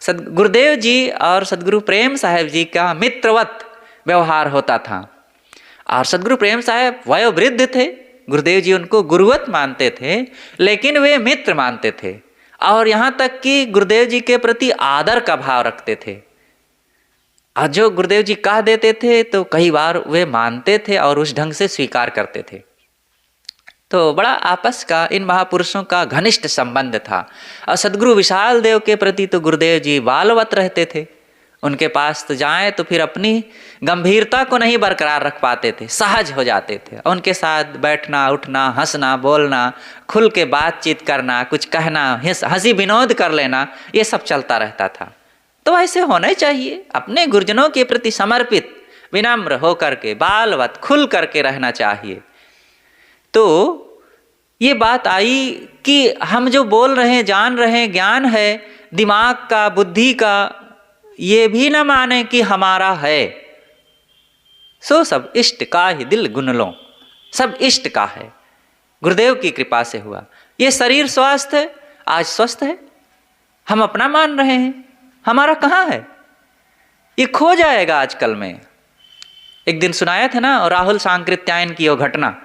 गुरुदेव जी और सदगुरु प्रेम साहिब जी का मित्रवत व्यवहार होता था। और सदगुरु प्रेम साहिब वयोवृद्ध थे, गुरुदेव जी उनको गुरुवत मानते थे, लेकिन वे मित्र मानते थे। और यहाँ तक कि गुरुदेव जी के प्रति आदर का भाव रखते थे। और जो गुरुदेव जी कह देते थे तो कई बार वे मानते थे और उस ढंग से स्वीकार करते थे। तो बड़ा आपस का इन महापुरुषों का घनिष्ठ संबंध था। और सदगुरु विशाल देव के प्रति तो गुरुदेव जी बालवत रहते थे। उनके पास तो जाएं तो फिर अपनी गंभीरता को नहीं बरकरार रख पाते थे, सहज हो जाते थे। उनके साथ बैठना उठना, हंसना बोलना, खुल के बातचीत करना, कुछ कहना, हंसी विनोद कर लेना, ये सब चलता रहता था। तो ऐसे होने चाहिए, अपने गुरुजनों के प्रति समर्पित विनम्र होकर के बालवत खुल करके रहना चाहिए। तो ये बात आई कि हम जो बोल रहे हैं, जान रहे हैं, ज्ञान है दिमाग का, बुद्धि का, ये भी न माने कि हमारा है। सो सब इष्ट का ही दिल गुन लो, सब इष्ट का है, गुरुदेव की कृपा से हुआ। ये शरीर स्वस्थ है, आज स्वस्थ है, हम अपना मान रहे हैं, हमारा कहाँ है? ये खो जाएगा आजकल में। एक दिन सुनाया था ना राहुल सांकृत्यायन की वो घटना।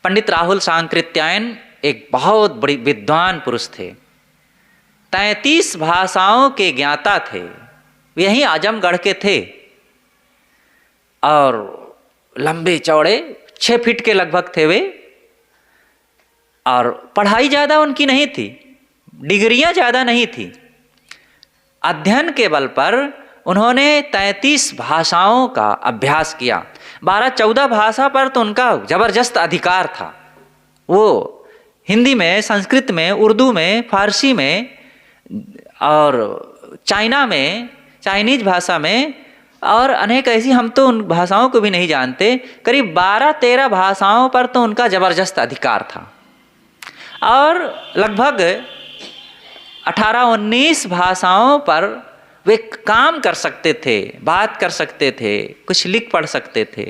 पंडित राहुल सांकृत्यायन एक बहुत बड़ी विद्वान पुरुष थे, 33 भाषाओं के ज्ञाता थे। यही आजमगढ़ के थे और लंबे चौड़े 6 फीट के लगभग थे वे। और पढ़ाई ज़्यादा उनकी नहीं थी, डिग्रियां ज़्यादा नहीं थी। अध्ययन के बल पर उन्होंने 33 भाषाओं का अभ्यास किया। 12-14 भाषा पर तो उनका जबरदस्त अधिकार था। वो हिंदी में, संस्कृत में, उर्दू में, फारसी में और चाइना में, चाइनीज भाषा में और अनेक ऐसी, हम तो उन भाषाओं को भी नहीं जानते, करीब 12-13 भाषाओं पर तो उनका जबरदस्त अधिकार था। और लगभग 18-19 भाषाओं पर वे काम कर सकते थे, बात कर सकते थे, कुछ लिख पढ़ सकते थे।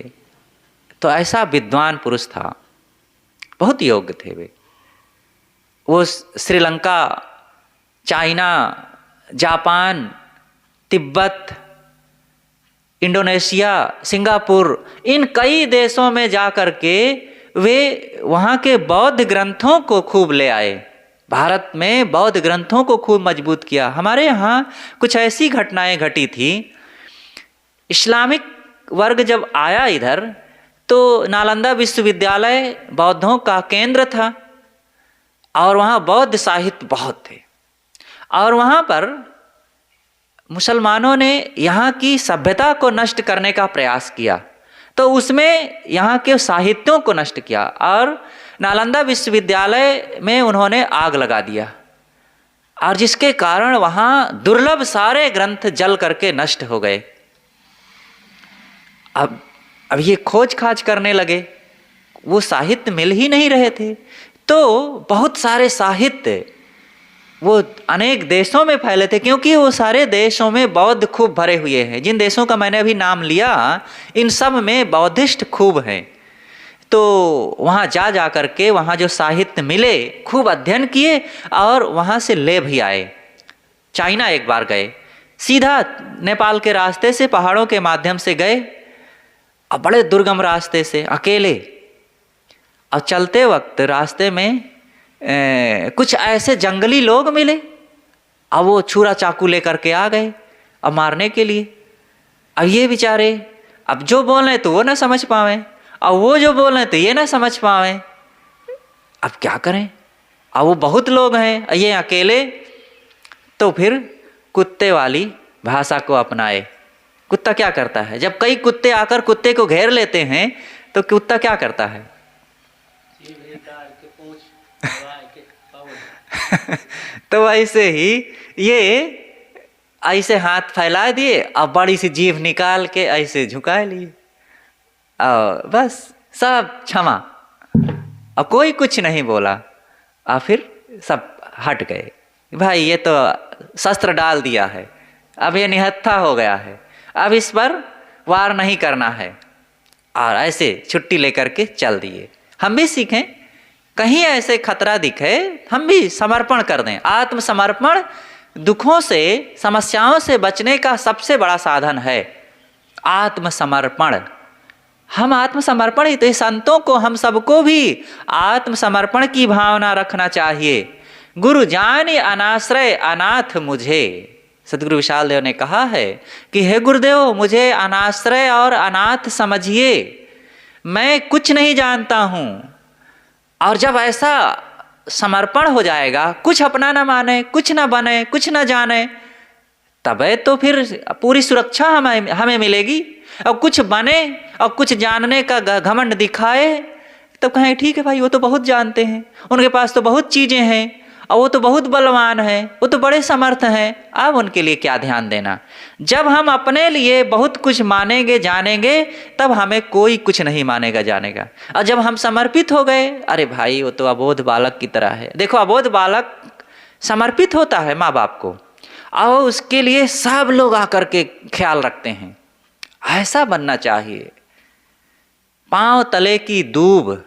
तो ऐसा विद्वान पुरुष था, बहुत योग्य थे वे। वो Sri Lanka, China, Japan, Tibet, Indonesia, Singapore, इन कई देशों में जा कर के वे वहाँ के बौद्ध ग्रंथों को खूब ले आए। भारत में बौद्ध ग्रंथों को खूब मजबूत किया। हमारे यहाँ कुछ ऐसी घटनाएं घटी थी। इस्लामिक वर्ग जब आया इधर, तो नालंदा विश्वविद्यालय बौद्धों का केंद्र था और वहाँ बौद्ध साहित्य बहुत थे। और वहाँ पर मुसलमानों ने यहाँ की सभ्यता को नष्ट करने का प्रयास किया, तो उसमें यहाँ के साहित्यों को नष्ट किया और नालंदा विश्वविद्यालय में उन्होंने आग लगा दिया। और जिसके कारण वहाँ दुर्लभ सारे ग्रंथ जल करके नष्ट हो गए। अब ये खोज खाज करने लगे, वो साहित्य मिल ही नहीं रहे थे। तो बहुत सारे साहित्य वो अनेक देशों में फैले थे, क्योंकि वो सारे देशों में बौद्ध खूब भरे हुए हैं। जिन देशों का मैंने अभी नाम लिया, इन सब में बौद्धिस्ट खूब हैं। तो वहाँ जा कर के वहाँ जो साहित्य मिले, खूब अध्ययन किए और वहाँ से ले भी आए। चाइना एक बार गए, सीधा नेपाल के रास्ते से, पहाड़ों के माध्यम से गए और बड़े दुर्गम रास्ते से अकेले। और चलते वक्त रास्ते में कुछ ऐसे जंगली लोग मिले और वो छुरा चाकू लेकर के आ गए अब मारने के लिए। अब ये बेचारे अब जो बोल रहे तो वो ना समझ पावे, और वो जो बोल रहे तो ये ना समझ पावे। अब क्या करें? अब वो बहुत लोग हैं, ये अकेले। तो फिर कुत्ते वाली भाषा को अपनाए। कुत्ता क्या करता है? जब कई कुत्ते आकर कुत्ते को घेर लेते हैं तो कुत्ता क्या करता है? तो ऐसे ही ये ऐसे हाथ फैला दिए और बड़ी सी जीभ निकाल के ऐसे झुका लिए और बस सब क्षमा, और कोई कुछ नहीं बोला। और फिर सब हट गए। भाई ये तो शस्त्र डाल दिया है, अब ये निहत्था हो गया है, अब इस पर वार नहीं करना है, और ऐसे छुट्टी लेकर के चल दिए। हम भी सीखें, कहीं ऐसे खतरा दिखे हम भी समर्पण कर दें। आत्मसमर्पण दुखों से, समस्याओं से बचने का सबसे बड़ा साधन है। आत्मसमर्पण, हम आत्मसमर्पण ही तो, संतों को हम सबको भी आत्मसमर्पण की भावना रखना चाहिए। गुरु जानि अनाश्रय अनाथ मुझे, सदगुरु विशाल देव ने कहा है कि हे गुरुदेव मुझे अनाश्रय और अनाथ समझिए, मैं कुछ नहीं जानता हूँ। और जब ऐसा समर्पण हो जाएगा, कुछ अपना ना माने, कुछ ना बने, कुछ ना जाने, तबे तो फिर पूरी सुरक्षा हमें मिलेगी। और कुछ बने और कुछ जानने का घमंड दिखाए तो कहें ठीक है भाई वो तो बहुत जानते हैं, उनके पास तो बहुत चीज़ें हैं, और वो तो बहुत बलवान हैं, वो तो बड़े समर्थ हैं, अब उनके लिए क्या ध्यान देना। जब हम अपने लिए बहुत कुछ मानेंगे जानेंगे तब हमें कोई कुछ नहीं मानेगा जानेगा। और जब हम समर्पित हो गए, अरे भाई वो तो अबोध बालक की तरह है। देखो अबोध बालक समर्पित होता है माँ बाप को, और उसके लिए सब लोग आकर के ख्याल रखते हैं। ऐसा बनना चाहिए। पांव तले की दूब।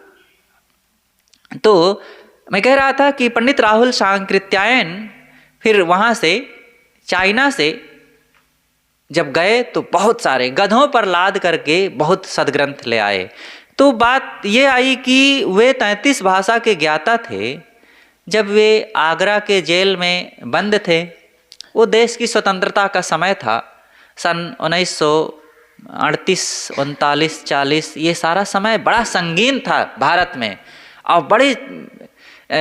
तो मैं कह रहा था कि पंडित राहुल सांकृत्यायन फिर वहाँ से चाइना से जब गए तो बहुत सारे गधों पर लाद करके बहुत सदग्रंथ ले आए। तो बात ये आई कि वे 33 भाषा के ज्ञाता थे। जब वे आगरा के जेल में बंद थे, वो देश की स्वतंत्रता का समय था, सन 1938, 39, 40, ये सारा समय बड़ा संगीन था भारत में, और बड़ी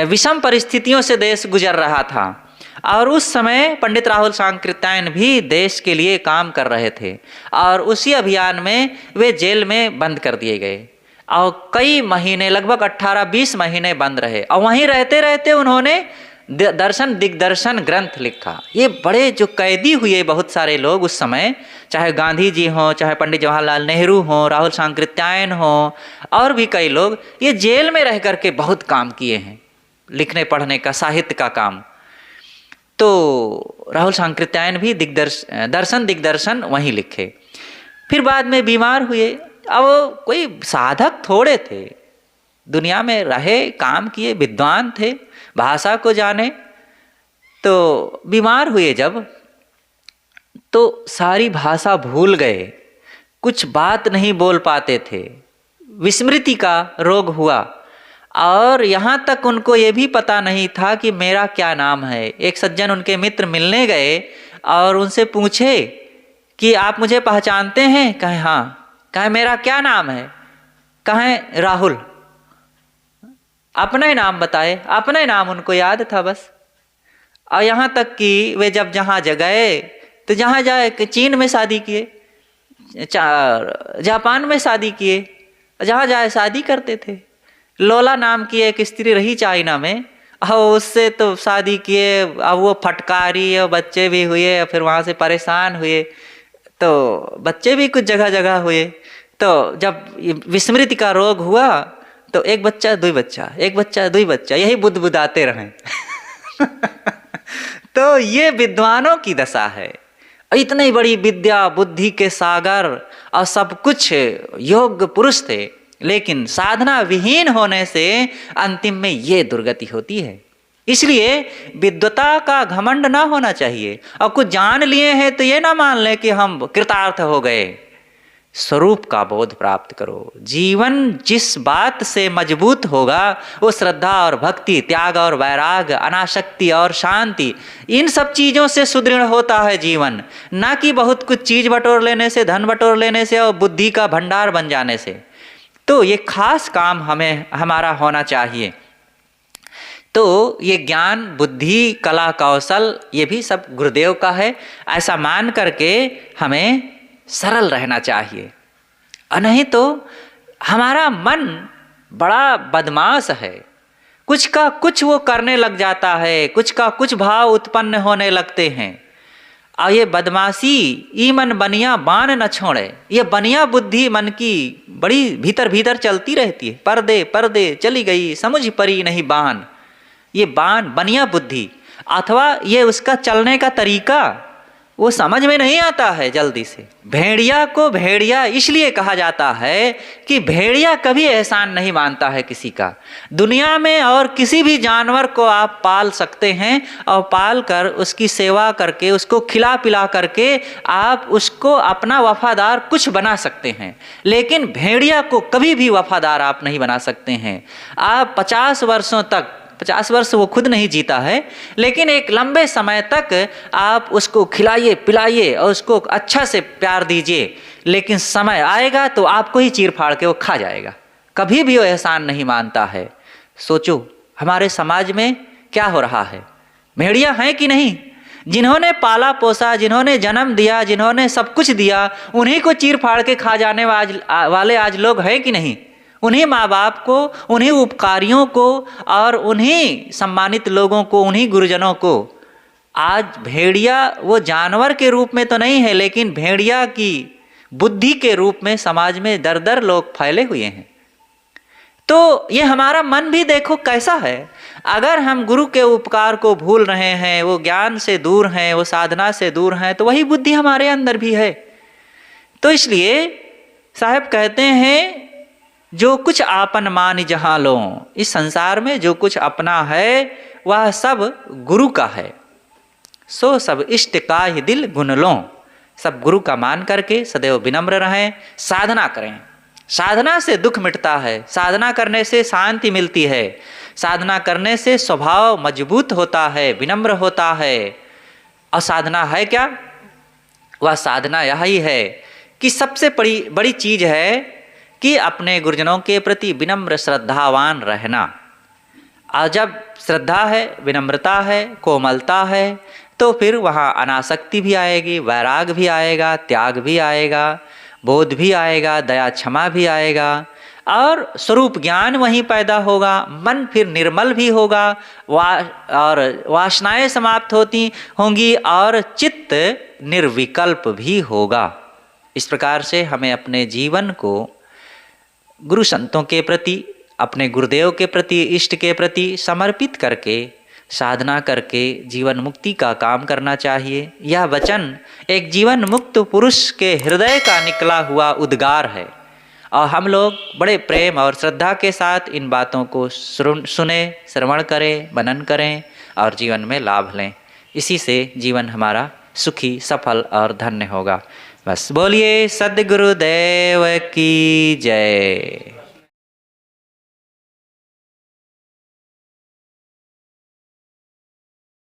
विषम परिस्थितियों से देश गुजर रहा था। और उस समय पंडित राहुल सांकृत्यायन भी देश के लिए काम कर रहे थे, और उसी अभियान में वे जेल में बंद कर दिए गए, और कई महीने, लगभग 18-20 महीने बंद रहे। और वहीं रहते रहते उन्होंने दर्शन दिग्दर्शन ग्रंथ लिखा। ये बड़े जो कैदी हुए बहुत सारे लोग उस समय, चाहे गांधी जी हों, चाहे पंडित जवाहरलाल नेहरू हों, राहुल सांकृत्यायन हों, और भी कई लोग, ये जेल में रह करके बहुत काम किए हैं, लिखने पढ़ने का, साहित्य का काम। तो राहुल सांकृत्यायन भी दर्शन दिग्दर्शन वहीं लिखे। फिर बाद में बीमार हुए। अब कोई साधक थोड़े थे, दुनिया में रहे, काम किए, विद्वान थे, भाषा को जाने। तो बीमार हुए जब, तो सारी भाषा भूल गए, कुछ बात नहीं बोल पाते थे, विस्मृति का रोग हुआ। और यहाँ तक उनको ये भी पता नहीं था कि मेरा क्या नाम है। एक सज्जन उनके मित्र मिलने गए और उनसे पूछे कि आप मुझे पहचानते हैं? कहे हाँ। कहे मेरा क्या नाम है? कहे राहुल। अपना ही नाम बताए, अपना ही नाम उनको याद था बस। और यहाँ तक कि वे जब जहाँ गए तो जहाँ जाए कि चीन में शादी किए, जापान में शादी किए, जहाँ जाए शादी करते थे। लोला नाम की एक स्त्री रही चाइना में, और उससे तो शादी किए, अब वो फटकारी और बच्चे भी हुए, फिर वहाँ से परेशान हुए, तो बच्चे भी कुछ जगह जगह हुए। तो जब विस्मृति का रोग हुआ तो एक बच्चा दो बच्चा, एक बच्चा दो बच्चा, यही बुदबुदाते रहे। तो ये विद्वानों की दशा है। इतनी बड़ी विद्या बुद्धि के सागर और सब कुछ योग्य पुरुष थे, लेकिन साधना विहीन होने से अंतिम में ये दुर्गति होती है। इसलिए विद्वता का घमंड ना होना चाहिए। और कुछ जान लिए हैं तो ये ना मान लें कि हम कृतार्थ हो गए। स्वरूप का बोध प्राप्त करो। जीवन जिस बात से मजबूत होगा वो श्रद्धा और भक्ति, त्याग और वैराग, अनासक्ति और शांति, इन सब चीज़ों से सुदृढ़ होता है जीवन, ना कि बहुत कुछ चीज़ बटोर लेने से, धन बटोर लेने से और बुद्धि का भंडार बन जाने से। तो ये खास काम हमारा होना चाहिए। तो ये ज्ञान, बुद्धि, कला, कौशल, ये भी सब गुरुदेव का है, ऐसा मान करके हमें सरल रहना चाहिए। और नहीं तो हमारा मन बड़ा बदमाश है, कुछ का कुछ वो करने लग जाता है, कुछ का कुछ भाव उत्पन्न होने लगते हैं। और ये बदमाशी ई मन बनिया बान न छोड़े, ये बनिया बुद्धि मन की बड़ी भीतर भीतर चलती रहती है। पर्दे पर्दे चली गई समझ परी नहीं बान, ये बान बनिया बुद्धि अथवा ये उसका चलने का तरीका वो समझ में नहीं आता है जल्दी से। भेड़िया को भेड़िया इसलिए कहा जाता है कि भेड़िया कभी एहसान नहीं मानता है किसी का। दुनिया में और किसी भी जानवर को आप पाल सकते हैं और पाल कर उसकी सेवा करके, उसको खिला पिला करके आप उसको अपना वफादार कुछ बना सकते हैं, लेकिन भेड़िया को कभी भी वफादार आप नहीं बना सकते हैं। आप 50 वर्षों तक, 50 वर्ष वो खुद नहीं जीता है, लेकिन एक लंबे समय तक आप उसको खिलाइए पिलाइए और उसको अच्छा से प्यार दीजिए, लेकिन समय आएगा तो आपको ही चीर फाड़ के वो खा जाएगा। कभी भी वो एहसान नहीं मानता है। सोचो हमारे समाज में क्या हो रहा है। भेड़िया हैं कि नहीं? जिन्होंने पाला पोसा, जिन्होंने जन्म दिया, जिन्होंने सब कुछ दिया, उन्हीं को चीर फाड़ के खा जाने वाले आज लोग हैं कि नहीं? उन्हीं माँ बाप को, उन्हीं उपकारियों को और उन्हीं सम्मानित लोगों को, उन्हीं गुरुजनों को। आज भेड़िया वो जानवर के रूप में तो नहीं है, लेकिन भेड़िया की बुद्धि के रूप में समाज में दर दर लोग फैले हुए हैं। तो ये हमारा मन भी देखो कैसा है। अगर हम गुरु के उपकार को भूल रहे हैं, वो ज्ञान से दूर हैं, वो साधना से दूर हैं, तो वही बुद्धि हमारे अंदर भी है। तो इसलिए साहब कहते हैं जो कुछ आपन मान जहाँ लो, इस संसार में जो कुछ अपना है वह सब गुरु का है। सो सब इष्ट का ही दिल गुण लो, सब गुरु का मान करके सदैव विनम्र रहें, साधना करें। साधना से दुख मिटता है, साधना करने से शांति मिलती है, साधना करने से स्वभाव मजबूत होता है, विनम्र होता है। और साधना है क्या? वह साधना यही है कि सबसे बड़ी चीज़ है कि अपने गुरुजनों के प्रति विनम्र श्रद्धावान रहना। और जब श्रद्धा है, विनम्रता है, कोमलता है, तो फिर वहाँ अनासक्ति भी आएगी, वैराग भी आएगा, त्याग भी आएगा, बोध भी आएगा, दया क्षमा भी आएगा और स्वरूप ज्ञान वहीं पैदा होगा। मन फिर निर्मल भी होगा, और वासनाएं समाप्त होंगी और चित्त निर्विकल्प भी होगा। इस प्रकार से हमें अपने जीवन को गुरु संतों के प्रति, अपने गुरुदेव के प्रति, इष्ट के प्रति समर्पित करके साधना करके जीवन मुक्ति का काम करना चाहिए। यह वचन एक जीवन मुक्त पुरुष के हृदय का निकला हुआ उद्गार है और हम लोग बड़े प्रेम और श्रद्धा के साथ इन बातों को सुने, श्रवण करें, मनन करें और जीवन में लाभ लें। इसी से जीवन हमारा सुखी, सफल और धन्य होगा। बस बोलिए सद्गुरुदेव की जय।